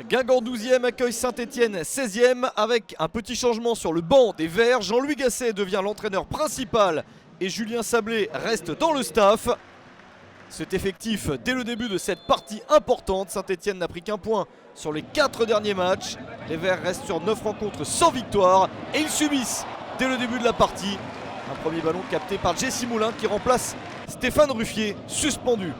Guingamp 12e accueille Saint-Etienne 16e avec un petit changement sur le banc des Verts. Jean-Louis Gasset devient l'entraîneur principal et Julien Sablé reste dans le staff. Cet effectif dès le début de cette partie importante. Saint-Etienne n'a pris qu'un point sur les 4 derniers matchs. Les Verts restent sur 9 rencontres sans victoire et ils subissent dès le début de la partie un premier ballon capté par Jesse Moulin qui remplace Stéphane Ruffier, suspendu.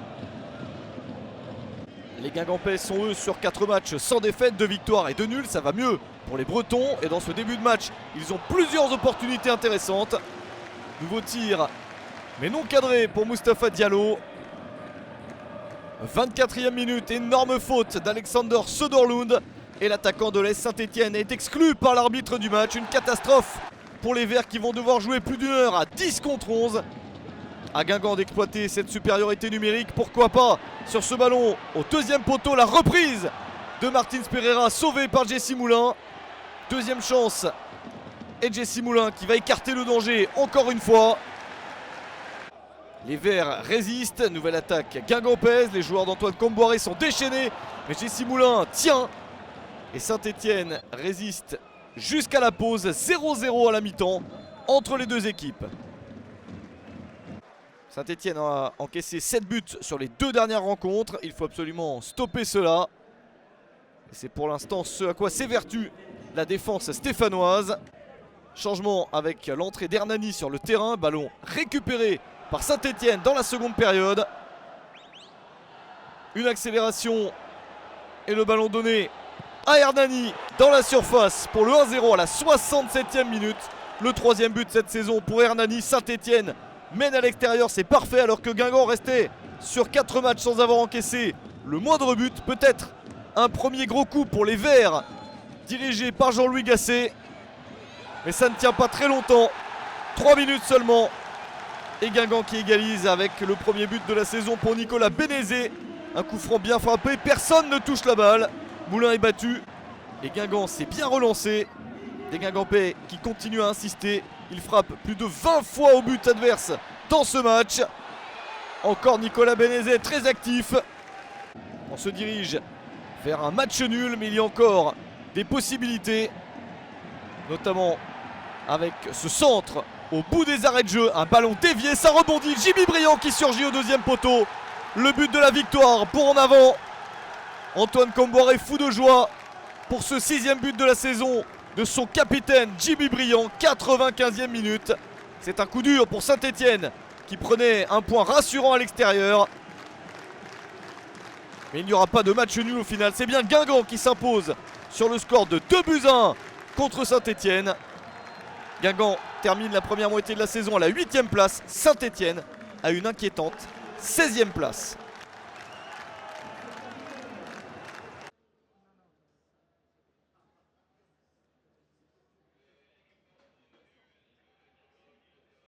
Les Guingampais sont eux sur 4 matchs sans défaite, 2 victoires et 2 nuls, ça va mieux pour les Bretons. Et dans ce début de match, ils ont plusieurs opportunités intéressantes. Nouveau tir, mais non cadré pour Moustapha Diallo. 24e minute, énorme faute d'Alexander Söderlund. Et l'attaquant de l'AS Saint-Etienne est exclu par l'arbitre du match. Une catastrophe pour les Verts qui vont devoir jouer plus d'une heure à 10 contre 11. À Guingamp d'exploiter cette supériorité numérique, pourquoi pas sur ce ballon au deuxième poteau, la reprise de Martins Pereira sauvée par Jesse Moulin. Deuxième chance et Jesse Moulin qui va écarter le danger encore une fois. Les Verts résistent, nouvelle attaque guingampaise, les joueurs d'Antoine Comboiré sont déchaînés, mais Jesse Moulin tient et Saint-Etienne résiste jusqu'à la pause. 0-0 à la mi-temps entre les deux équipes. Saint-Etienne a encaissé 7 buts sur les 2 dernières rencontres. Il faut absolument stopper cela. C'est pour l'instant ce à quoi s'évertue la défense stéphanoise. Changement avec l'entrée d'Hernani sur le terrain. Ballon récupéré par Saint-Etienne dans la seconde période. Une accélération et le ballon donné à Hernani dans la surface pour le 1-0 à la 67e minute. Le 3e but de cette saison pour Hernani. Saint-Etienne mène à l'extérieur, c'est parfait alors que Guingamp restait sur 4 matchs sans avoir encaissé le moindre but. Peut-être un premier gros coup pour les Verts dirigés par Jean-Louis Gasset. Mais ça ne tient pas très longtemps. 3 minutes seulement. Et Guingamp qui égalise avec le premier but de la saison pour Nicolas Bénézé. Un coup franc bien frappé, personne ne touche la balle. Moulin est battu. Et Guingamp s'est bien relancé. Des Guingampais qui continuent à insister. Il frappe plus de 20 fois au but adverse dans ce match. Encore Nicolas Bénézé très actif. On se dirige vers un match nul, mais il y a encore des possibilités. Notamment avec ce centre au bout des arrêts de jeu. Un ballon dévié, ça rebondit. Jimmy Briand qui surgit au deuxième poteau. Le but de la victoire pour en avant. Antoine Comboiré fou de joie pour ce 6e but de la saison de son capitaine Jimmy Briand, 95e minute. C'est un coup dur pour Saint-Etienne qui prenait un point rassurant à l'extérieur. Mais il n'y aura pas de match nul au final. C'est bien Guingamp qui s'impose sur le score de 2-1 contre Saint-Etienne. Guingamp termine la première moitié de la saison à la 8e place. Saint-Etienne a une inquiétante 16e place.